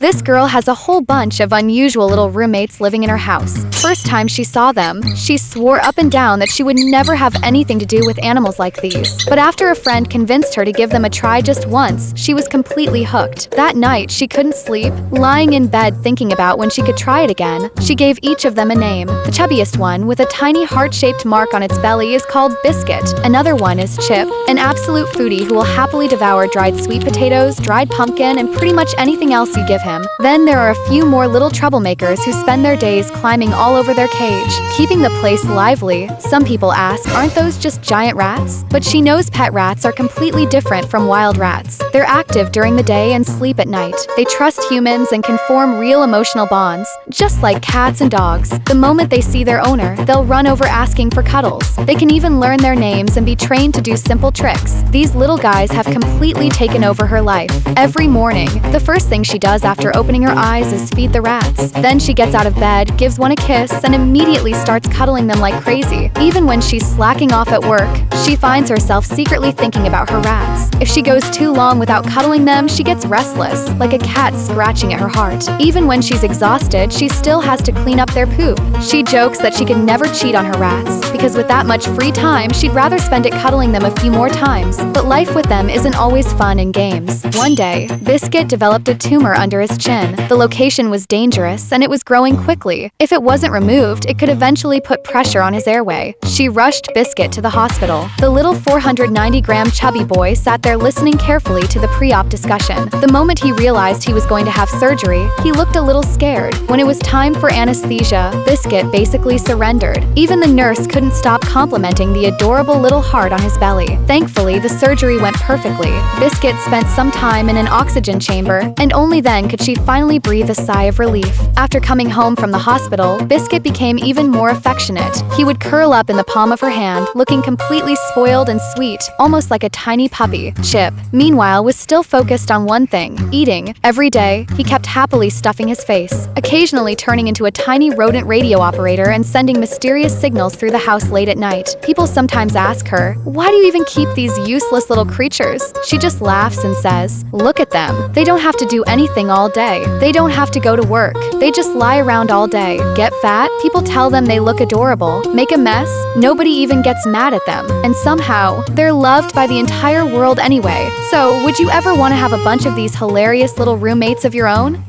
This girl has a whole bunch of unusual little roommates living in her house. First time she saw them, she swore up and down that she would never have anything to do with animals like these. But after a friend convinced her to give them a try just once, she was completely hooked. That night, she couldn't sleep, lying in bed thinking about when she could try it again. She gave each of them a name. The chubbiest one, with a tiny heart-shaped mark on its belly, is called Biscuit. Another one is Chip, an absolute foodie who will happily devour dried sweet potatoes, dried pumpkin, and pretty much anything else you give him. Then there are a few more little troublemakers who spend their days climbing all over their cage, keeping the place lively. Some people ask, aren't those just giant rats? But she knows pet rats are completely different from wild rats. They're active during the day and sleep at night. They trust humans and can form real emotional bonds, just like cats and dogs. The moment they see their owner, they'll run over asking for cuddles. They can even learn their names and be trained to do simple tricks. These little guys have completely taken over her life. Every morning, the first thing she does after opening her eyes is feed the rats. Then she gets out of bed, gives one a kiss, and immediately starts cuddling them like crazy. Even when she's slacking off at work, she finds herself secretly thinking about her rats. If she goes too long without cuddling them, she gets restless, like a cat scratching at her heart. Even when she's exhausted, she still has to clean up their poop. She jokes that she could never cheat on her rats, because with that much free time, she'd rather spend it cuddling them a few more times. But life with them isn't always fun and games. One day, Biscuit developed a tumor under his chin. The location was dangerous, and it was growing quickly. If it wasn't removed, it could eventually put pressure on his airway. She rushed Biscuit to the hospital. The little 490-gram chubby boy sat there listening carefully to the pre-op discussion. The moment he realized he was going to have surgery, he looked a little scared. When it was time for anesthesia, Biscuit basically surrendered. Even the nurse couldn't stop complimenting the adorable little heart on his belly. Thankfully, the surgery went perfectly. Biscuit spent some time in an oxygen chamber, and only then could she finally breathe a sigh of relief. After coming home from the hospital, Biscuit became even more affectionate. He would curl up in the palm of her hand, looking completely spoiled and sweet, almost like a tiny puppy. Chip, meanwhile, was still focused on one thing: eating. Every day, he kept happily stuffing his face, occasionally turning into a tiny rodent radio operator and sending mysterious signals through the house late at night. People sometimes ask her, "Why do you even keep these useless little creatures?" She just laughs and says, "Look at them. They don't have to do anything all day. They don't have to go to work. They just lie around all day, get fat, people tell them they look adorable, make a mess, nobody even gets mad at them, and somehow, they're loved by the entire world anyway." So, would you ever want to have a bunch of these hilarious little roommates of your own?